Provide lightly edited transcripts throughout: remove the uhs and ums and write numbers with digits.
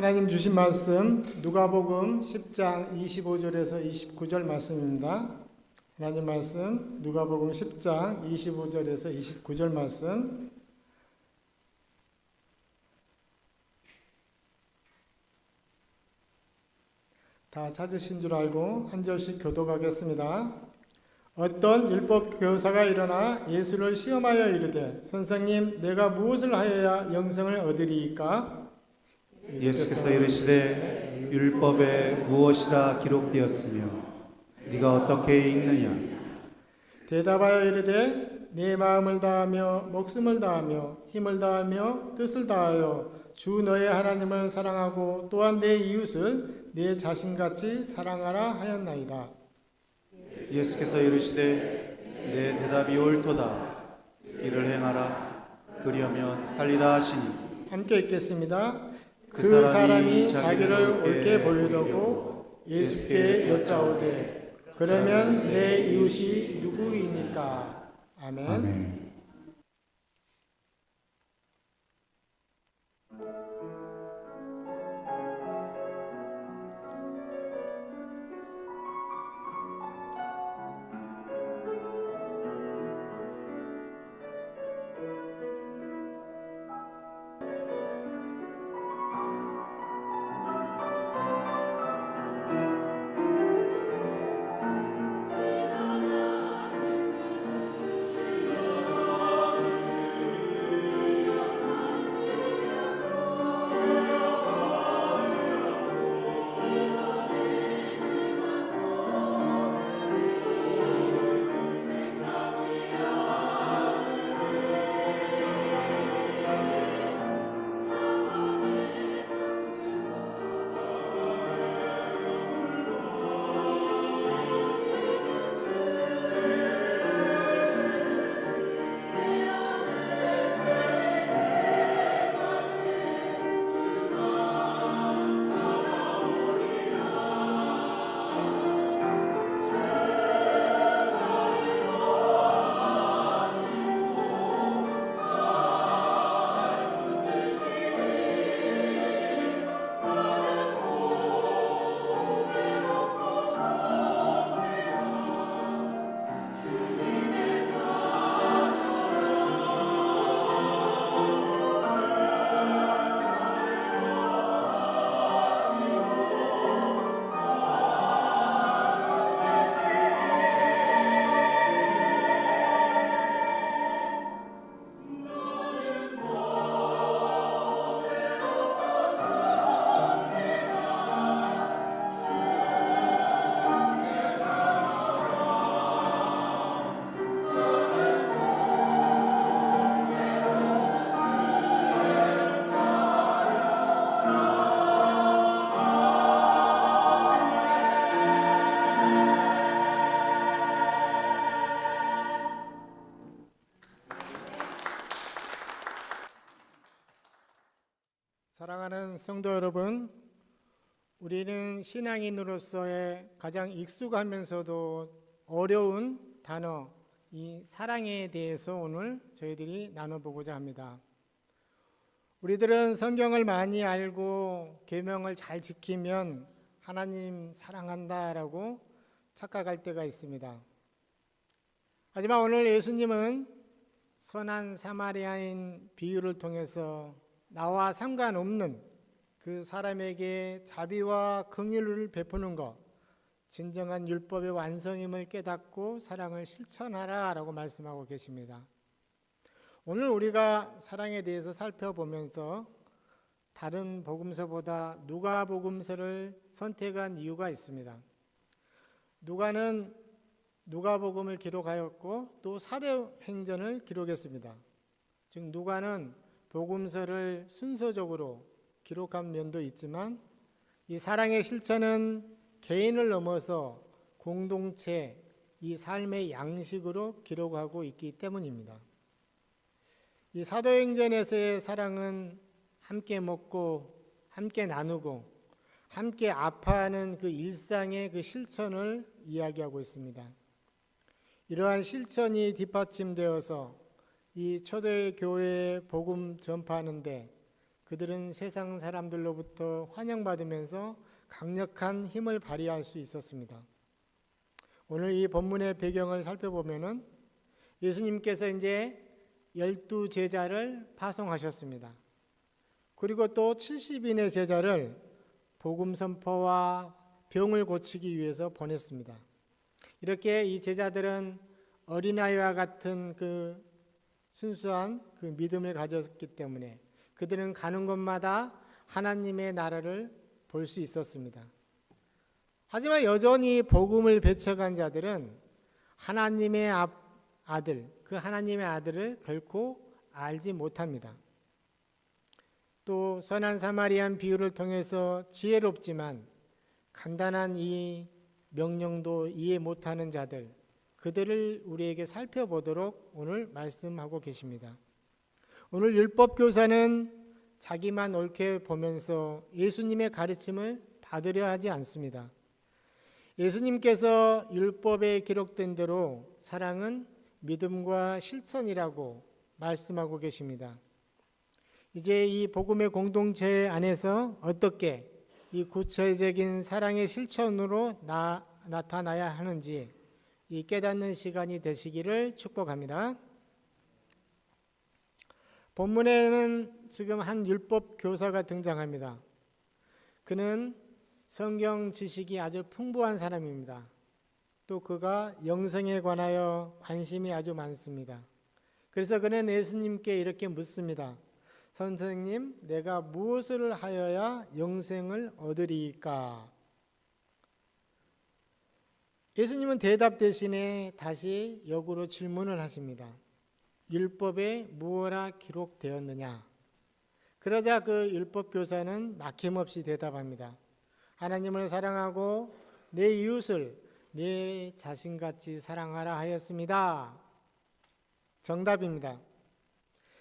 하나님 주신 말씀 누가복음 10장 25절에서 29절 말씀입니다. 하나님 말씀 누가복음 10장 25절에서 29절 말씀 다 찾으신 줄 알고 한 절씩 교독하겠습니다. 어떤 율법 교사가 일어나 예수를 시험하여 이르되 선생님 내가 무엇을 하여야 영생을 얻으리이까? 예수께서 이르시되 율법에 무엇이라 기록되었으며 네가 어떻게 읽느냐? 대답하여 이르되 내 마음을 다하며 목숨을 다하며 힘을 다하며 뜻을 다하여 주 너의 하나님을 사랑하고 또한 내 이웃을 내 자신같이 사랑하라 하였나이다. 예수께서 이르시되 내 대답이 옳도다. 이를 행하라. 그리하면 살리라 하시니 함께 읽겠습니다. 그 사람이 자기를 옳게 보이려고 예수께 여짜오되 그러면 내 이웃이 누구이니까? 아멘. 아멘. 사랑하는 성도 여러분, 우리는 신앙인으로서의 가장 익숙하면서도 어려운 단어, 이 사랑에 대해서 오늘 저희들이 나눠보고자 합니다. 우리들은 성경을 많이 알고 계명을 잘 지키면 하나님 사랑한다라고 착각할 때가 있습니다. 하지만 오늘 예수님은 선한 사마리아인 비유를 통해서 나와 상관없는 그 사람에게 자비와 긍휼을 베푸는 것, 진정한 율법의 완성임을 깨닫고 사랑을 실천하라 라고 말씀하고 계십니다. 오늘 우리가 사랑에 대해서 살펴보면서 다른 복음서보다 누가복음서를 선택한 이유가 있습니다. 누가는 누가복음을 기록하였고 또 사도행전을 기록했습니다. 즉 누가는 복음서를 순서적으로 기록한 면도 있지만 이 사랑의 실천은 개인을 넘어서 공동체, 이 삶의 양식으로 기록하고 있기 때문입니다. 이 사도행전에서의 사랑은 함께 먹고 함께 나누고 함께 아파하는 그 일상의 그 실천을 이야기하고 있습니다. 이러한 실천이 뒷받침되어서 이 초대 교회에 복음 전파하는데 그들은 세상 사람들로부터 환영받으면서 강력한 힘을 발휘할 수 있었습니다. 오늘 이 본문의 배경을 살펴보면은 예수님께서 이제 12제자를 파송하셨습니다. 그리고 또 70인의 제자를 복음 선포와 병을 고치기 위해서 보냈습니다. 이렇게 이 제자들은 어린아이와 같은 그 순수한 그 믿음을 가졌기 때문에 그들은 가는 곳마다 하나님의 나라를 볼 수 있었습니다. 하지만 여전히 복음을 배척한 자들은 하나님의 아들, 그 하나님의 아들을 결코 알지 못합니다. 또 선한 사마리안 비유를 통해서 지혜롭지만 간단한 이 명령도 이해 못하는 자들, 그들을 우리에게 살펴보도록 오늘 말씀하고 계십니다. 오늘 율법교사는 자기만 옳게 보면서 예수님의 가르침을 받으려 하지 않습니다. 예수님께서 율법에 기록된 대로 사랑은 믿음과 실천이라고 말씀하고 계십니다. 이제 이 복음의 공동체 안에서 어떻게 이 구체적인 사랑의 실천으로 나타나야 하는지 이 깨닫는 시간이 되시기를 축복합니다. 본문에는 지금 한 율법 교사가 등장합니다. 그는 성경 지식이 아주 풍부한 사람입니다. 또 그가 영생에 관하여 관심이 아주 많습니다. 그래서 그는 예수님께 이렇게 묻습니다. 선생님, 내가 무엇을 하여야 영생을 얻으리이까? 예수님은 대답 대신에 다시 역으로 질문을 하십니다. 율법에 무엇라 기록되었느냐? 그러자 그 율법 교사는 막힘없이 대답합니다. 하나님을 사랑하고 내 이웃을 내 자신같이 사랑하라 하였습니다. 정답입니다.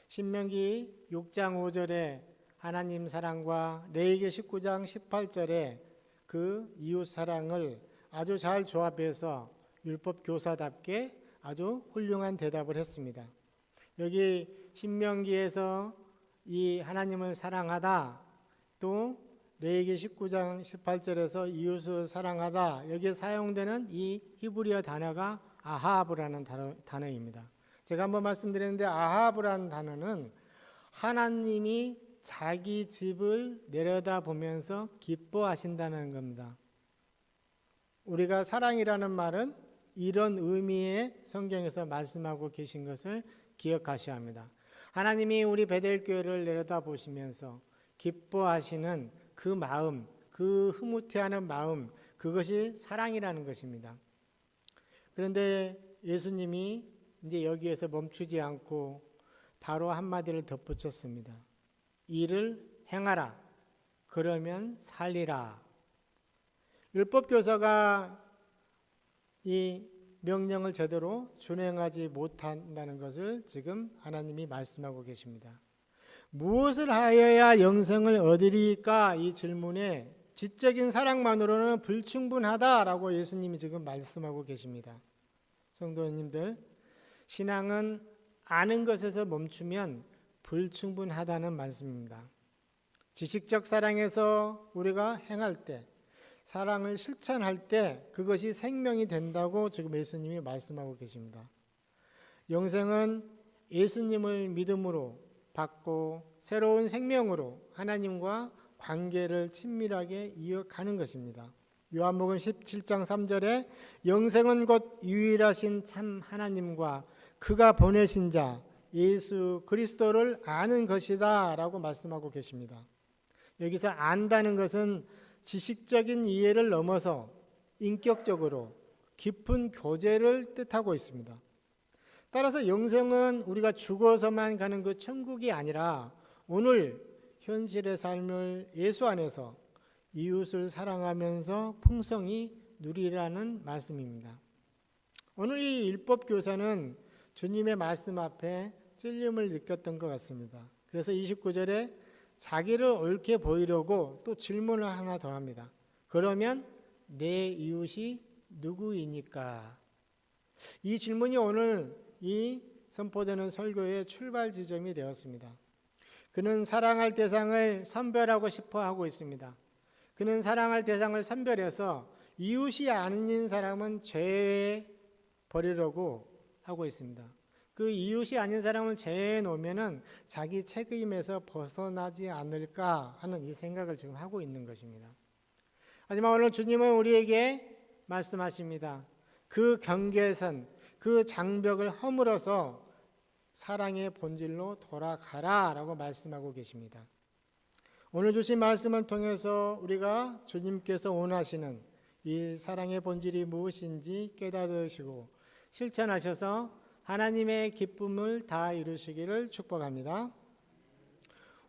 신명기 6장 5절에 하나님 사랑과 레위기 19장 18절에 그 이웃 사랑을 아주 잘 조합해서 율법 교사답게 아주 훌륭한 대답을 했습니다. 여기 신명기에서 이 하나님을 사랑하다, 또 레위기 19장 18절에서 이웃을 사랑하다, 여기에 사용되는 이 히브리어 단어가 아하브라는 단어입니다. 제가 한번 말씀드렸는데 아하브라는 단어는 하나님이 자기 집을 내려다보면서 기뻐하신다는 겁니다. 우리가 사랑이라는 말은 이런 의미의 성경에서 말씀하고 계신 것을 기억하셔야 합니다. 하나님이 우리 베델교회를 내려다보시면서 기뻐하시는 그 마음, 그 흐뭇해하는 마음, 그것이 사랑이라는 것입니다. 그런데 예수님이 이제 여기에서 멈추지 않고 바로 한마디를 덧붙였습니다. 이를 행하라. 그러면 살리라. 율법교사가 이 명령을 제대로 준행하지 못한다는 것을 지금 하나님이 말씀하고 계십니다. 무엇을 하여야 영생을 얻으리까? 이 질문에 지적인 사랑만으로는 불충분하다라고 예수님이 지금 말씀하고 계십니다. 성도님들, 신앙은 아는 것에서 멈추면 불충분하다는 말씀입니다. 지식적 사랑에서 우리가 행할 때, 사랑을 실천할 때 그것이 생명이 된다고 지금 예수님이 말씀하고 계십니다. 영생은 예수님을 믿음으로 받고 새로운 생명으로 하나님과 관계를 친밀하게 이어가는 것입니다. 요한복음 17장 3절에 영생은 곧 유일하신 참 하나님과 그가 보내신 자 예수 그리스도를 아는 것이다 라고 말씀하고 계십니다. 여기서 안다는 것은 지식적인 이해를 넘어서 인격적으로 깊은 교제를 뜻하고 있습니다. 따라서 영생은 우리가 죽어서만 가는 그 천국이 아니라 오늘 현실의 삶을 예수 안에서 이웃을 사랑하면서 풍성히 누리라는 말씀입니다. 오늘 이 율법교사는 주님의 말씀 앞에 찔림을 느꼈던 것 같습니다. 그래서 29절에 자기를 옳게 보이려고 또 질문을 하나 더 합니다. 그러면 내 이웃이 누구이니까? 이 질문이 오늘 이 선포되는 설교의 출발 지점이 되었습니다. 그는 사랑할 대상을 선별하고 싶어 하고 있습니다. 그는 사랑할 대상을 선별해서 이웃이 아닌 사람은 제외 버리려고 하고 있습니다. 그 이웃이 아닌 사람을 제외해 놓으면은 자기 책임에서 벗어나지 않을까 하는 이 생각을 지금 하고 있는 것입니다. 하지만 오늘 주님은 우리에게 말씀하십니다. 그 경계선, 그 장벽을 허물어서 사랑의 본질로 돌아가라 라고 말씀하고 계십니다. 오늘 주신 말씀을 통해서 우리가 주님께서 원하시는 이 사랑의 본질이 무엇인지 깨달으시고 실천하셔서 하나님의 기쁨을 다 이루시기를 축복합니다.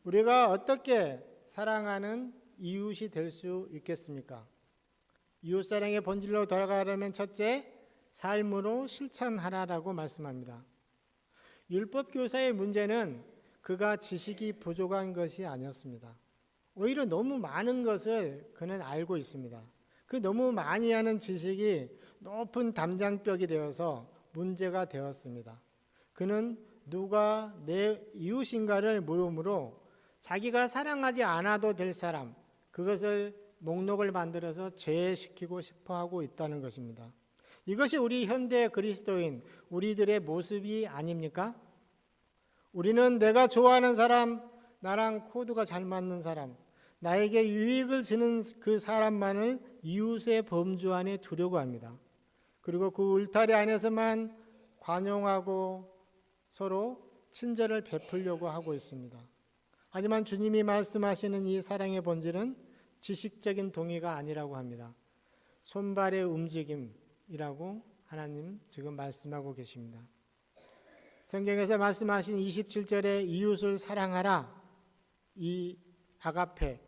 우리가 어떻게 사랑하는 이웃이 될 수 있겠습니까? 이웃사랑의 본질로 돌아가려면 첫째, 삶으로 실천하라라고 말씀합니다. 율법교사의 문제는 그가 지식이 부족한 것이 아니었습니다. 오히려 너무 많은 것을 그는 알고 있습니다. 그 너무 많이 아는 지식이 높은 담장벽이 되어서 문제가 되었습니다. 그는 누가 내 이웃인가를 물음으로 자기가 사랑하지 않아도 될 사람, 그것을 목록을 만들어서 제외시키고 싶어 하고 있다는 것입니다. 이것이 우리 현대 그리스도인 우리들의 모습이 아닙니까? 우리는 내가 좋아하는 사람, 나랑 코드가 잘 맞는 사람, 나에게 유익을 주는 그 사람만을 이웃의 범주 안에 두려고 합니다. 그리고 그 울타리 안에서만 관용하고 서로 친절을 베풀려고 하고 있습니다. 하지만 주님이 말씀하시는 이 사랑의 본질은 지식적인 동의가 아니라고 합니다. 손발의 움직임이라고 하나님 지금 말씀하고 계십니다. 성경에서 말씀하신 27절에 이웃을 사랑하라, 이 아가페,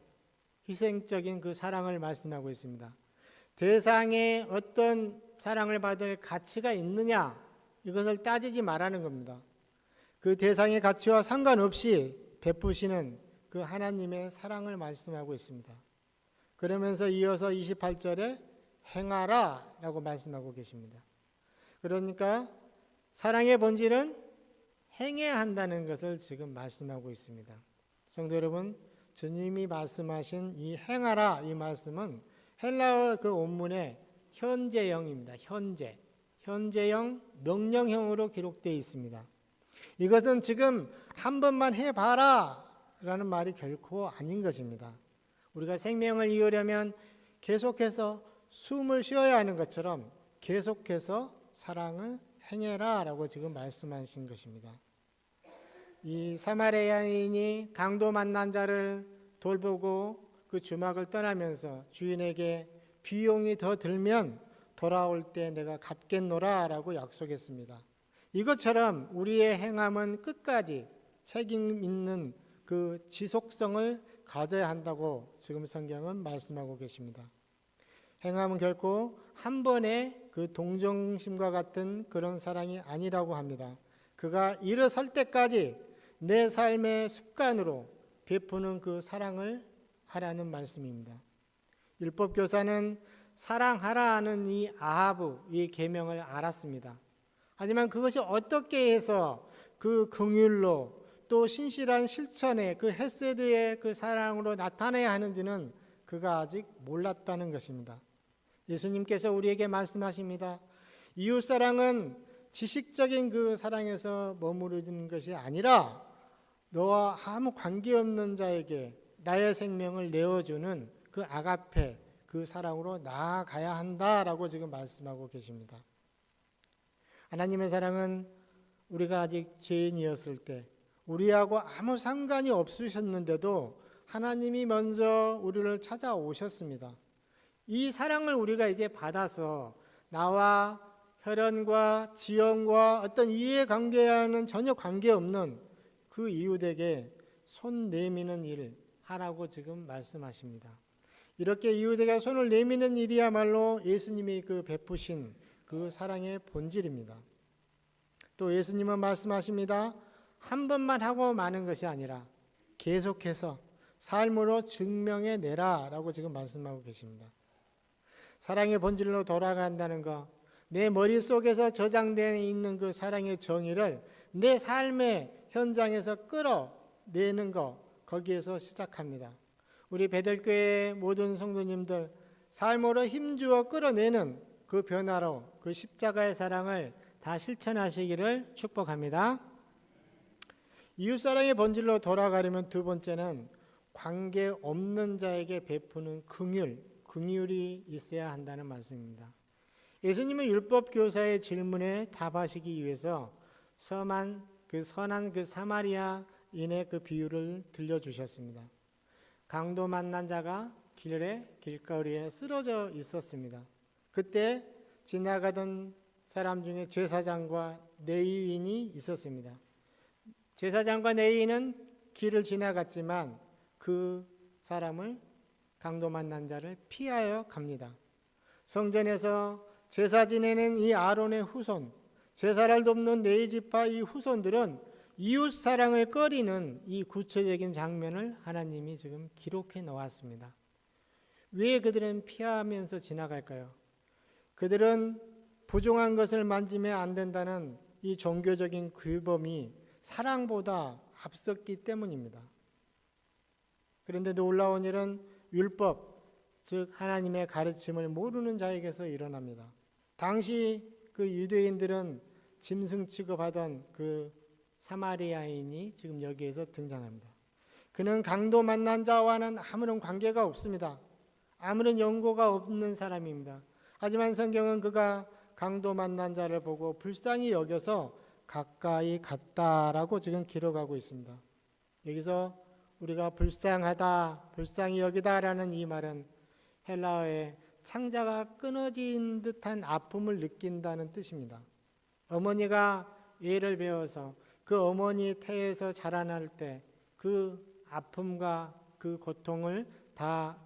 희생적인 그 사랑을 말씀하고 있습니다. 대상에 어떤 사랑을 받을 가치가 있느냐, 이것을 따지지 말라는 겁니다. 그 대상의 가치와 상관없이 베푸시는 그 하나님의 사랑을 말씀하고 있습니다. 그러면서 이어서 28절에 행하라 라고 말씀하고 계십니다. 그러니까 사랑의 본질은 행해야 한다는 것을 지금 말씀하고 있습니다. 성도 여러분, 주님이 말씀하신 이 행하라 이 말씀은 헬라어 그 원문의 현재형입니다. 현재형, 명령형으로 기록되어 있습니다. 이것은 지금 한 번만 해봐라 라는 말이 결코 아닌 것입니다. 우리가 생명을 이으려면 계속해서 숨을 쉬어야 하는 것처럼 계속해서 사랑을 행해라 라고 지금 말씀하신 것입니다. 이 사마리아 여인이 강도 만난 자를 돌보고 그 주막을 떠나면서 주인에게 비용이 더 들면 돌아올 때 내가 갚겠노라 라고 약속했습니다. 이것처럼 우리의 행함은 끝까지 책임 있는 그 지속성을 가져야 한다고 지금 성경은 말씀하고 계십니다. 행함은 결코 한 번의 그 동정심과 같은 그런 사랑이 아니라고 합니다. 그가 일어설 때까지 내 삶의 습관으로 베푸는 그 사랑을 하라는 말씀입니다. 율법교사는 사랑하라 하는 이 아하브, 이 계명을 알았습니다. 하지만 그것이 어떻게 해서 그 긍휼로 또 신실한 실천의 그 헤세드의 그 사랑으로 나타내야 하는지는 그가 아직 몰랐다는 것입니다. 예수님께서 우리에게 말씀하십니다. 이웃사랑은 지식적인 그 사랑에서 머무르는 것이 아니라 너와 아무 관계없는 자에게 나의 생명을 내어주는 그 아가페, 그 사랑으로 나아가야 한다라고 지금 말씀하고 계십니다. 하나님의 사랑은 우리가 아직 죄인이었을 때 우리하고 아무 상관이 없으셨는데도 하나님이 먼저 우리를 찾아오셨습니다. 이 사랑을 우리가 이제 받아서 나와 혈연과 지연과 어떤 이해관계와는 전혀 관계없는 그 이웃에게 손 내미는 일 하라고 지금 말씀하십니다. 이렇게 이웃에게 손을 내미는 일이야말로 예수님이 그 베푸신 그 사랑의 본질입니다. 또 예수님은 말씀하십니다. 한 번만 하고 마는 것이 아니라 계속해서 삶으로 증명해 내라 라고 지금 말씀하고 계십니다. 사랑의 본질로 돌아간다는 것, 내 머릿속에서 저장되어 있는 그 사랑의 정의를 내 삶의 현장에서 끌어 내는 거 거기에서 시작합니다. 우리 베델교회 모든 성도님들 삶으로 힘주어 끌어내는 그 변화로 그 십자가의 사랑을 다 실천하시기를 축복합니다. 이웃사랑의 본질로 돌아가려면 두 번째는 관계없는 자에게 베푸는 긍휼이 있어야 한다는 말씀입니다. 예수님은 율법 교사의 질문에 답하시기 위해서 선한 그 사마리아인의 그 비유를 들려주셨습니다. 강도 만난 자가 길거리에 쓰러져 있었습니다. 그때 지나가던 사람 중에 제사장과 레위인이 있었습니다. 제사장과 레위인은 길을 지나갔지만 그 사람을 강도 만난 자를 피하여 갑니다. 성전에서 제사 지내는 이 아론의 후손, 제사를 돕는 레위 지파 이 후손들은 이웃 사랑을 꺼리는 이 구체적인 장면을 하나님이 지금 기록해 놓았습니다. 왜 그들은 피하면서 지나갈까요? 그들은 부정한 것을 만지면 안 된다는 이 종교적인 규범이 사랑보다 앞섰기 때문입니다. 그런데 놀라운 일은 율법, 즉 하나님의 가르침을 모르는 자에게서 일어납니다. 당시 그 유대인들은 짐승 취급하던 그 사마리아인이 지금 여기에서 등장합니다. 그는 강도 만난 자와는 아무런 관계가 없습니다. 아무런 연고가 없는 사람입니다. 하지만 성경은 그가 강도 만난 자를 보고 불쌍히 여겨서 가까이 갔다라고 지금 기록하고 있습니다. 여기서 우리가 불쌍하다, 불쌍히 여기다라는 이 말은 헬라어의 창자가 끊어진 듯한 아픔을 느낀다는 뜻입니다. 어머니가 예를 배워서 그 어머니 태에서 자라날 때 그 아픔과 그 고통을 다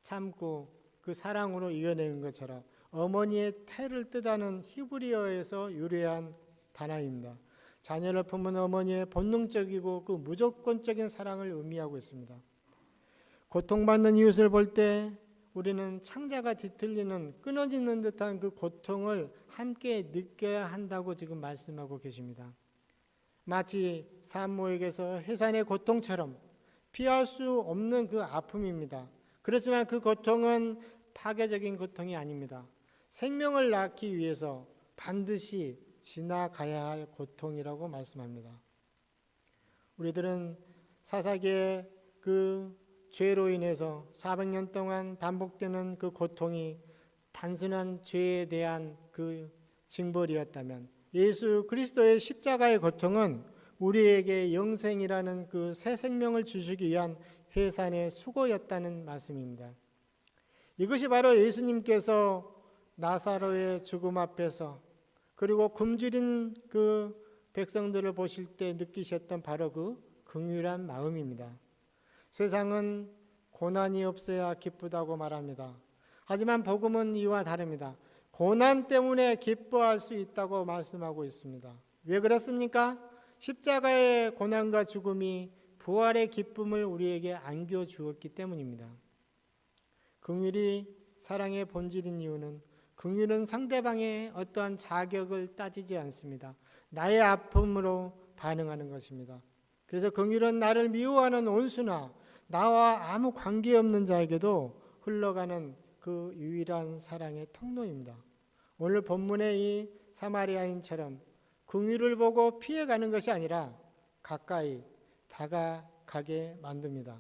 참고 그 사랑으로 이겨내는 것처럼 어머니의 태를 뜻하는 히브리어에서 유래한 단어입니다. 자녀를 품은 어머니의 본능적이고 그 무조건적인 사랑을 의미하고 있습니다. 고통받는 이웃을 볼 때 우리는 창자가 뒤틀리는 끊어지는 듯한 그 고통을 함께 느껴야 한다고 지금 말씀하고 계십니다. 마치 산모에게서 해산의 고통처럼 피할 수 없는 그 아픔입니다. 그렇지만 그 고통은 파괴적인 고통이 아닙니다. 생명을 낳기 위해서 반드시 지나가야 할 고통이라고 말씀합니다. 우리들은 사사기의 그 죄로 인해서 400년 동안 반복되는 그 고통이 단순한 죄에 대한 그 징벌이었다면 예수 그리스도의 십자가의 고통은 우리에게 영생이라는 그 새 생명을 주시기 위한 해산의 수고였다는 말씀입니다. 이것이 바로 예수님께서 나사로의 죽음 앞에서 그리고 굶주린 그 백성들을 보실 때 느끼셨던 바로 그 긍휼한 마음입니다. 세상은 고난이 없어야 기쁘다고 말합니다. 하지만 복음은 이와 다릅니다. 고난 때문에 기뻐할 수 있다고 말씀하고 있습니다. 왜 그렇습니까? 십자가의 고난과 죽음이 부활의 기쁨을 우리에게 안겨주었기 때문입니다. 긍휼이 사랑의 본질인 이유는 긍휼은 상대방의 어떠한 자격을 따지지 않습니다. 나의 아픔으로 반응하는 것입니다. 그래서 긍휼은 나를 미워하는 온수나 나와 아무 관계없는 자에게도 흘러가는 그 유일한 사랑의 통로입니다. 오늘 본문의 이 사마리아인처럼 긍휼을 보고 피해가는 것이 아니라 가까이 다가가게 만듭니다.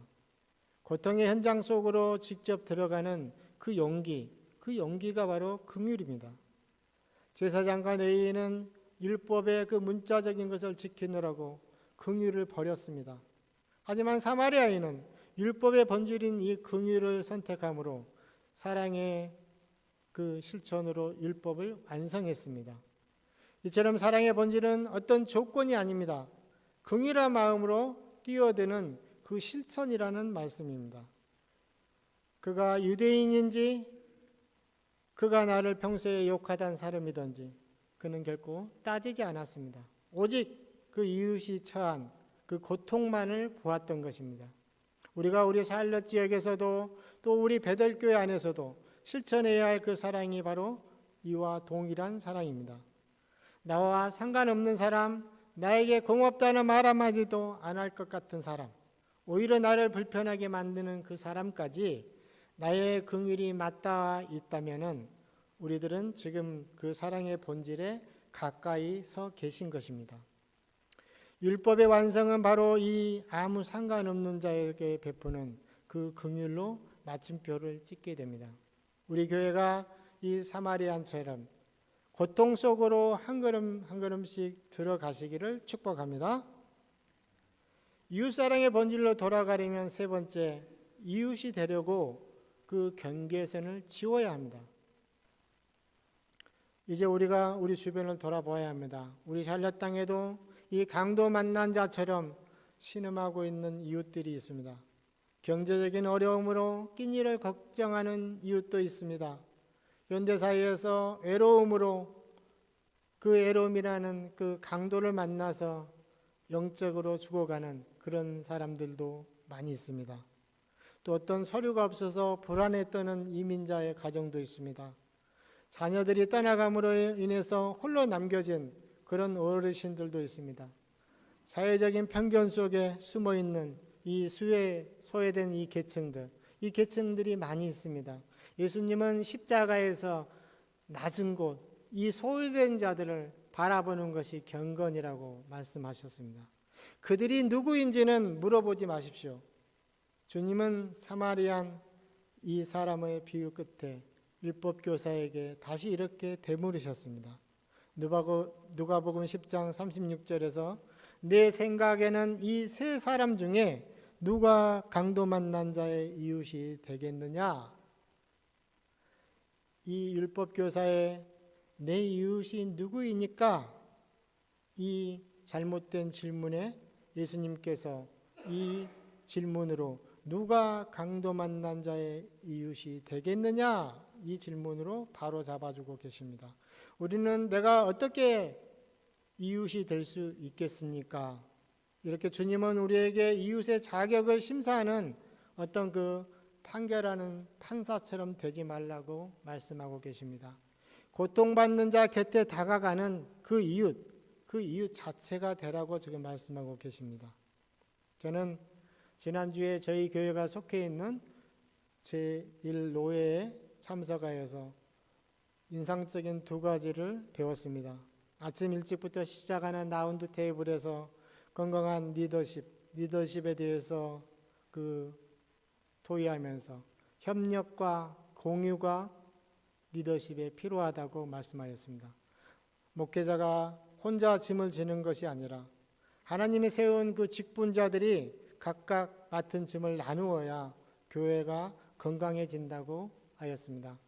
고통의 현장 속으로 직접 들어가는 그 용기가 바로 긍휼입니다. 제사장과 레위인은 율법의 그 문자적인 것을 지키느라고 긍휼을 버렸습니다. 하지만 사마리아인은 율법의 본질인 이 긍휼을 선택함으로 사랑의 그 실천으로 율법을 완성했습니다. 이처럼 사랑의 본질은 어떤 조건이 아닙니다. 긍휼한 마음으로 뛰어드는 그 실천이라는 말씀입니다. 그가 유대인인지 그가 나를 평소에 욕하던 사람이든지 그는 결코 따지지 않았습니다. 오직 그 이웃이 처한 그 고통만을 보았던 것입니다. 우리가 우리 샬럿 지역에서도 또 우리 베델교회 안에서도 실천해야 할 그 사랑이 바로 이와 동일한 사랑입니다. 나와 상관없는 사람, 나에게 고맙다는 말 한마디도 안 할 것 같은 사람, 오히려 나를 불편하게 만드는 그 사람까지 나의 긍휼이 맞닿아 있다면은 우리들은 지금 그 사랑의 본질에 가까이 서 계신 것입니다. 율법의 완성은 바로 이 아무 상관없는 자에게 베푸는 그 긍휼로 마침표를 찍게 됩니다. 우리 교회가 이 사마리안처럼 고통 속으로 한 걸음 한 걸음씩 들어가시기를 축복합니다. 이웃사랑의 본질로 돌아가려면 세 번째, 이웃이 되려고 그 경계선을 지워야 합니다. 이제 우리가 우리 주변을 돌아보아야 합니다. 우리 샬럿 땅에도 이 강도 만난 자처럼 신음하고 있는 이웃들이 있습니다. 경제적인 어려움으로 끼니를 걱정하는 이웃도 있습니다. 현대사회에서 외로움으로 그 외로움이라는 그 강도를 만나서 영적으로 죽어가는 그런 사람들도 많이 있습니다. 또 어떤 서류가 없어서 불안에 떠는 이민자의 가정도 있습니다. 자녀들이 떠나감으로 인해서 홀로 남겨진 그런 어르신들도 있습니다. 사회적인 편견 속에 숨어 있는 이 소외된 이 계층들이 많이 있습니다. 예수님은 십자가에서 낮은 곳, 이 소외된 자들을 바라보는 것이 경건이라고 말씀하셨습니다. 그들이 누구인지는 물어보지 마십시오. 주님은 사마리안 이 사람의 비유 끝에 율법 교사에게 다시 이렇게 되물으셨습니다. 누가복음 10장 36절에서 내 생각에는 이 세 사람 중에 누가 강도 만난 자의 이웃이 되겠느냐? 이 율법 교사의 내 이웃이 누구이니까? 이 잘못된 질문에 예수님께서 이 질문으로 누가 강도 만난 자의 이웃이 되겠느냐? 이 질문으로 바로 잡아주고 계십니다. 우리는 내가 어떻게 이웃이 될 수 있겠습니까? 이렇게 주님은 우리에게 이웃의 자격을 심사하는 어떤 그 판결하는 판사처럼 되지 말라고 말씀하고 계십니다. 고통받는 자 곁에 다가가는 그 이웃 자체가 되라고 지금 말씀하고 계십니다. 저는 지난주에 저희 교회가 속해 있는 제1노회에 참석하여서 인상적인 두 가지를 배웠습니다. 아침 일찍부터 시작하는 라운드 테이블에서 건강한 리더십에 대해서 토의하면서 협력과 공유가 리더십에 필요하다고 말씀하였습니다. 목회자가 혼자 짐을 지는 것이 아니라 하나님이 세운 그 직분자들이 각각 맡은 짐을 나누어야 교회가 건강해진다고 하였습니다.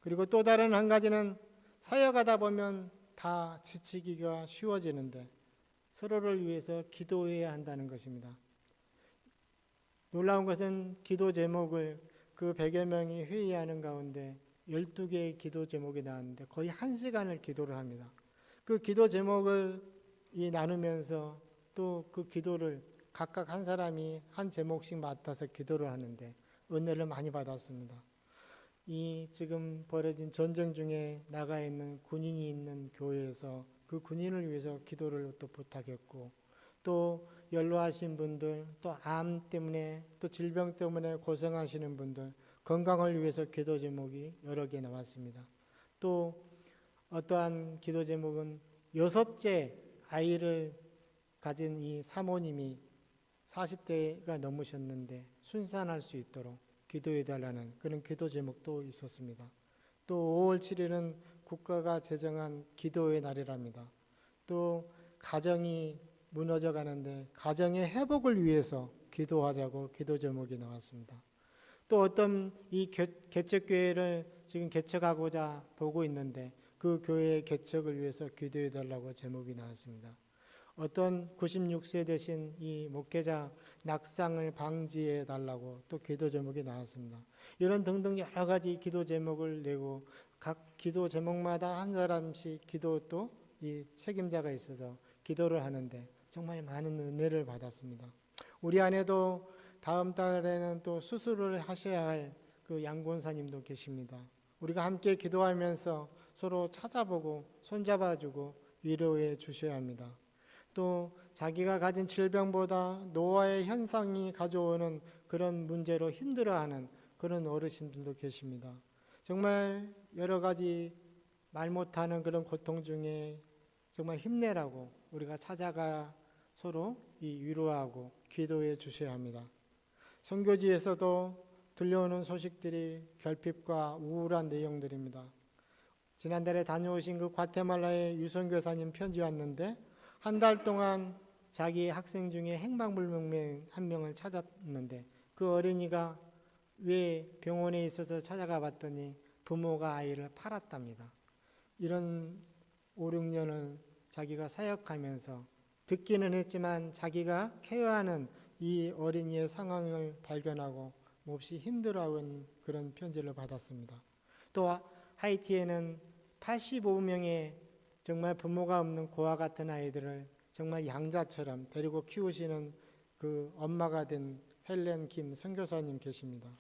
그리고 또 다른 한 가지는 사역하다 보면 다 지치기가 쉬워지는데 서로를 위해서 기도해야 한다는 것입니다. 놀라운 것은 기도 제목을 그 100여 명이 회의하는 가운데 12개의 기도 제목이 나왔는데 거의 1시간을 기도를 합니다. 그 기도 제목을 나누면서 또 그 기도를 각각 한 사람이 한 제목씩 맡아서 기도를 하는데 은혜를 많이 받았습니다. 이 지금 벌어진 전쟁 중에 나가 있는 군인이 있는 교회에서 그 군인을 위해서 기도를 또 부탁했고, 또 연로하신 분들, 또 암 때문에 또 질병 때문에 고생하시는 분들 건강을 위해서 기도 제목이 여러 개 나왔습니다. 또 어떠한 기도 제목은 6째 아이를 가진 이 사모님이 40대가 넘으셨는데 순산할 수 있도록 기도해달라는 그런 기도 제목도 있었습니다. 또 5월 7일은 국가가 제정한 기도의 날이랍니다. 또 가정이 무너져 가는데 가정의 회복을 위해서 기도하자고 기도 제목이 나왔습니다. 또 어떤 이 개척교회를 지금 개척하고자 보고 있는데 그 교회의 개척을 위해서 기도해달라고 제목이 나왔습니다. 어떤 96세 되신 이 목회자 낙상을 방지해 달라고 또 기도 제목이 나왔습니다. 이런 등등 여러 가지 기도 제목을 내고 각 기도 제목마다 한 사람씩 기도 또 이 책임자가 있어서 기도를 하는데 정말 많은 은혜를 받았습니다. 우리 안에도 다음 달에는 또 수술을 하셔야 할 그 양권사님도 계십니다. 우리가 함께 기도하면서 서로 찾아보고 손잡아주고 위로해 주셔야 합니다. 또 자기가 가진 질병보다 노화의 현상이 가져오는 그런 문제로 힘들어하는 그런 어르신들도 계십니다. 정말 여러 가지 말 못하는 그런 고통 중에 정말 힘내라고 우리가 찾아가 서로 이 위로하고 기도해 주셔야 합니다. 선교지에서도 들려오는 소식들이 결핍과 우울한 내용들입니다. 지난달에 다녀오신 그 과테말라의 유선교사님 편지 왔는데 한 달 동안 자기 학생 중에 행방불명 한 명을 찾았는데 그 어린이가 왜 병원에 있어서 찾아가 봤더니 부모가 아이를 팔았답니다. 이런 5, 6년을 자기가 사역하면서 듣기는 했지만 자기가 케어하는 이 어린이의 상황을 발견하고 몹시 힘들어하는 그런 편지를 받았습니다. 또 하이티에는 85명의 정말 부모가 없는 고아 같은 아이들을 정말 양자처럼 데리고 키우시는 그 엄마가 된 헬렌 김 선교사님 계십니다.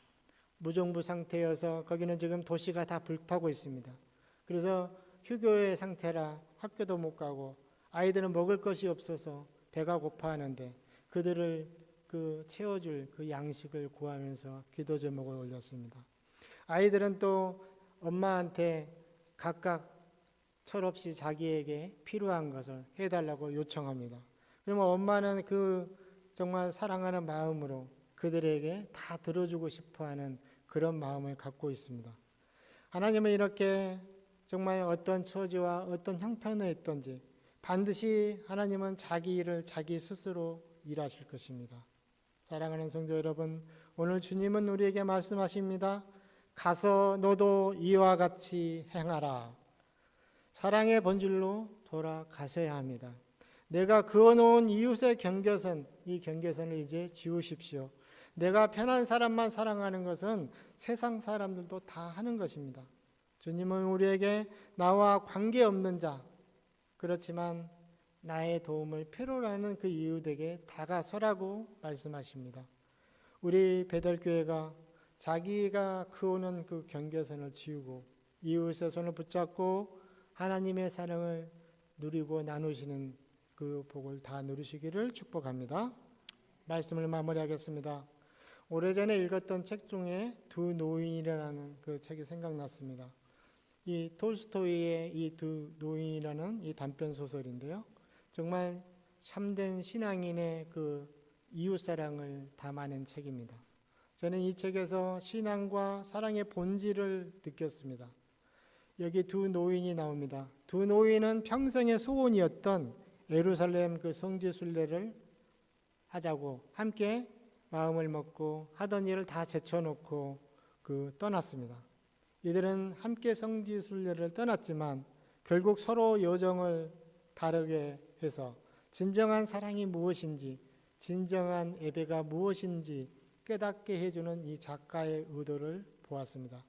무정부 상태여서 거기는 지금 도시가 다 불타고 있습니다. 그래서 휴교의 상태라 학교도 못 가고 아이들은 먹을 것이 없어서 배가 고파하는데 그들을 그 채워줄 그 양식을 구하면서 기도 제목을 올렸습니다. 아이들은 또 엄마한테 각각 철없이 자기에게 필요한 것을 해달라고 요청합니다. 그러면 엄마는 그 정말 사랑하는 마음으로 그들에게 다 들어주고 싶어하는 그런 마음을 갖고 있습니다. 하나님은 이렇게 정말 어떤 처지와 어떤 형편에 있든지 반드시 하나님은 자기 일을 자기 스스로 일하실 것입니다. 사랑하는 성도 여러분, 오늘 주님은 우리에게 말씀하십니다. 가서 너도 이와 같이 행하라. 사랑의 본질로 돌아가셔야 합니다. 내가 그어놓은 이웃의 경계선, 이 경계선을 이제 지우십시오. 내가 편한 사람만 사랑하는 것은 세상 사람들도 다 하는 것입니다. 주님은 우리에게 나와 관계없는 자, 그렇지만 나의 도움을 필요로 하는 그 이웃에게 다가서라고 말씀하십니다. 우리 베델교회가 자기가 그어놓은 그 경계선을 지우고 이웃의 손을 붙잡고 하나님의 사랑을 누리고 나누시는 그 복을 다 누리시기를 축복합니다. 말씀을 마무리하겠습니다. 오래전에 읽었던 책 중에 두 노인이라는 그 책이 생각났습니다. 이 톨스토이의 이 두 노인이라는 이 단편 소설인데요. 정말 참된 신앙인의 그 이웃사랑을 담아낸 책입니다. 저는 이 책에서 신앙과 사랑의 본질을 느꼈습니다. 여기 두 노인이 나옵니다. 두 노인은 평생의 소원이었던 예루살렘 그 성지 순례를 하자고 함께 마음을 먹고 하던 일을 다 제쳐놓고 떠났습니다. 이들은 함께 성지 순례를 떠났지만 결국 서로 여정을 다르게 해서 진정한 사랑이 무엇인지, 진정한 예배가 무엇인지 깨닫게 해주는 이 작가의 의도를 보았습니다.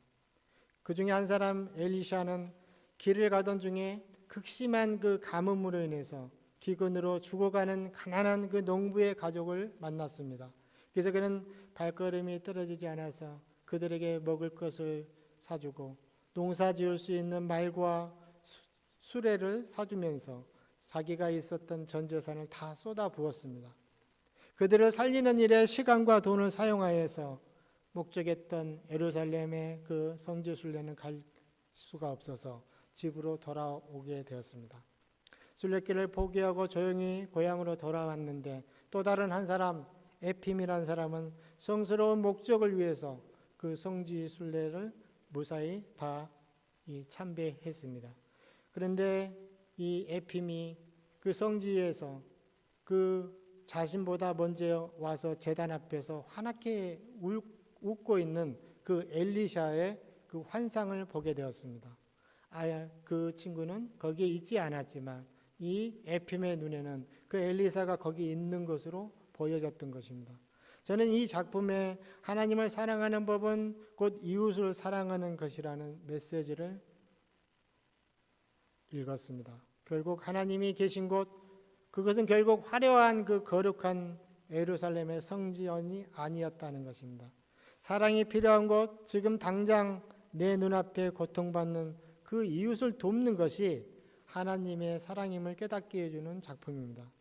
그 중에 한 사람 엘리샤는 길을 가던 중에 극심한 그 가뭄으로 인해서 기근으로 죽어가는 가난한 그 농부의 가족을 만났습니다. 그래서 그는 발걸음이 떨어지지 않아서 그들에게 먹을 것을 사주고 농사 지을 수 있는 말과 수레를 사주면서 자기가 있었던 전 재산을 다 쏟아 부었습니다. 그들을 살리는 일에 시간과 돈을 사용하여서 목적했던 예루살렘의 그 성지 순례는 갈 수가 없어서 집으로 돌아오게 되었습니다. 순례길을 포기하고 조용히 고향으로 돌아왔는데 또 다른 한 사람 에핌이라는 사람은 성스러운 목적을 위해서 그 성지 순례를 무사히 다 참배했습니다. 그런데 이 에핌이 그 성지에서 그 자신보다 먼저 와서 제단 앞에서 환하게 웃고 있는 그 엘리샤의 그 환상을 보게 되었습니다. 그 친구는 거기에 있지 않았지만 이 에핌의 눈에는 그 엘리사가 거기 있는 것으로 보여졌던 것입니다. 저는 이 작품에 하나님을 사랑하는 법은 곧 이웃을 사랑하는 것이라는 메시지를 읽었습니다. 결국 하나님이 계신 곳, 그것은 결국 화려한 그 거룩한 예루살렘의 성지연이 아니었다는 것입니다. 사랑이 필요한 곳, 지금 당장 내 눈앞에 고통받는 그 이웃을 돕는 것이 하나님의 사랑임을 깨닫게 해주는 작품입니다.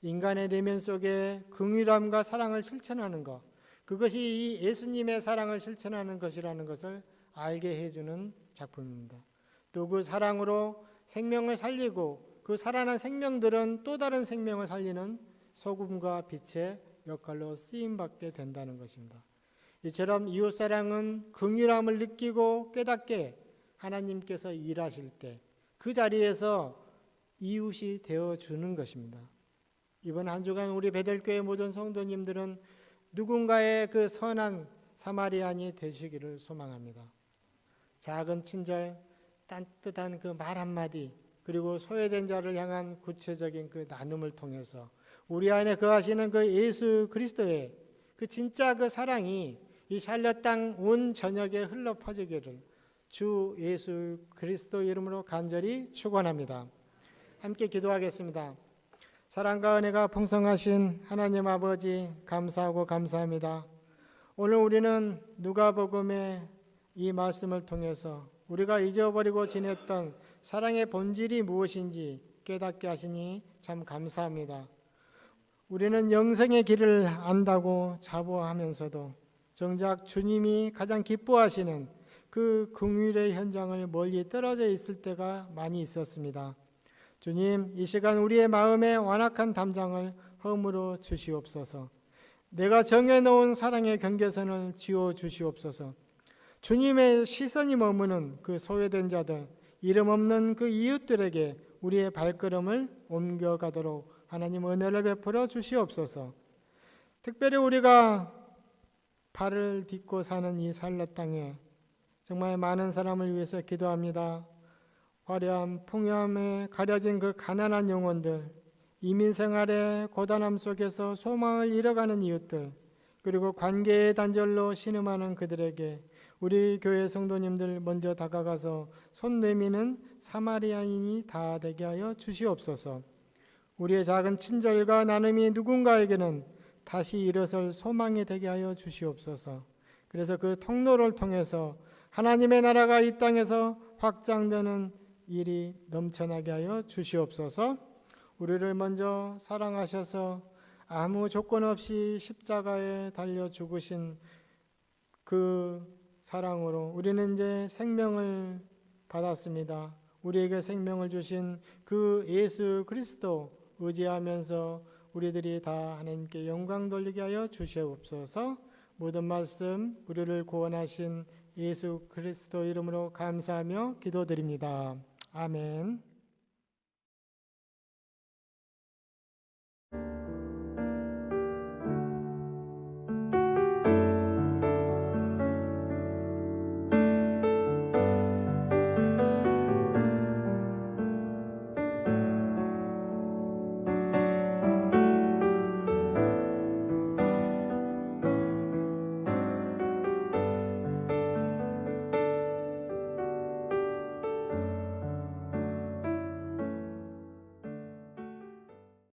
인간의 내면 속에 긍휼함과 사랑을 실천하는 것, 그것이 이 예수님의 사랑을 실천하는 것이라는 것을 알게 해주는 작품입니다. 또 그 사랑으로 생명을 살리고 그 살아난 생명들은 또 다른 생명을 살리는 소금과 빛의 역할로 쓰임받게 된다는 것입니다. 이처럼 이웃사랑은 긍휼함을 느끼고 깨닫게 하나님께서 일하실 때 그 자리에서 이웃이 되어주는 것입니다. 이번 한 주간 우리 베델교회 모든 성도님들은 누군가의 그 선한 사마리안이 되시기를 소망합니다. 작은 친절, 따뜻한 그 말 한마디, 그리고 소외된 자를 향한 구체적인 그 나눔을 통해서 우리 안에 거하시는 그 예수 그리스도의 그 진짜 그 사랑이 이 샬럿 땅 온 전역에 흘러 퍼지기를 주 예수 그리스도 이름으로 간절히 축원합니다. 함께 기도하겠습니다. 사랑과 은혜가 풍성하신 하나님 아버지, 감사하고 감사합니다. 오늘 우리는 누가복음의 이 말씀을 통해서 우리가 잊어버리고 지냈던 사랑의 본질이 무엇인지 깨닫게 하시니 참 감사합니다. 우리는 영생의 길을 안다고 자부하면서도 정작 주님이 가장 기뻐하시는 그 긍휼의 현장을 멀리 떨어져 있을 때가 많이 있었습니다. 주님, 이 시간 우리의 마음에 완악한 담장을 허물어 주시옵소서. 내가 정해놓은 사랑의 경계선을 지어 주시옵소서. 주님의 시선이 머무는 그 소외된 자들, 이름 없는 그 이웃들에게 우리의 발걸음을 옮겨가도록 하나님 은혜를 베풀어 주시옵소서. 특별히 우리가 발을 딛고 사는 이 샬럿 땅에 정말 많은 사람을 위해서 기도합니다. 화려함, 풍요함에 가려진 그 가난한 영혼들, 이민 생활의 고단함 속에서 소망을 잃어가는 이웃들, 그리고 관계의 단절로 신음하는 그들에게 우리 교회 성도님들 먼저 다가가서 손 내미는 사마리아인이 다 되게 하여 주시옵소서. 우리의 작은 친절과 나눔이 누군가에게는 다시 일어설 소망이 되게 하여 주시옵소서. 그래서 그 통로를 통해서 하나님의 나라가 이 땅에서 확장되는 일이 넘쳐나게 하여 주시옵소서. 우리를 먼저 사랑하셔서 아무 조건 없이 십자가에 달려 죽으신 그 사랑으로 우리는 이제 생명을 받았습니다. 우리에게 생명을 주신 그 예수 그리스도 의지하면서 우리들이 다 하나님께 영광 돌리게 하여 주시옵소서. 모든 말씀 우리를 구원하신 예수 그리스도 이름으로 감사하며 기도드립니다. 아멘.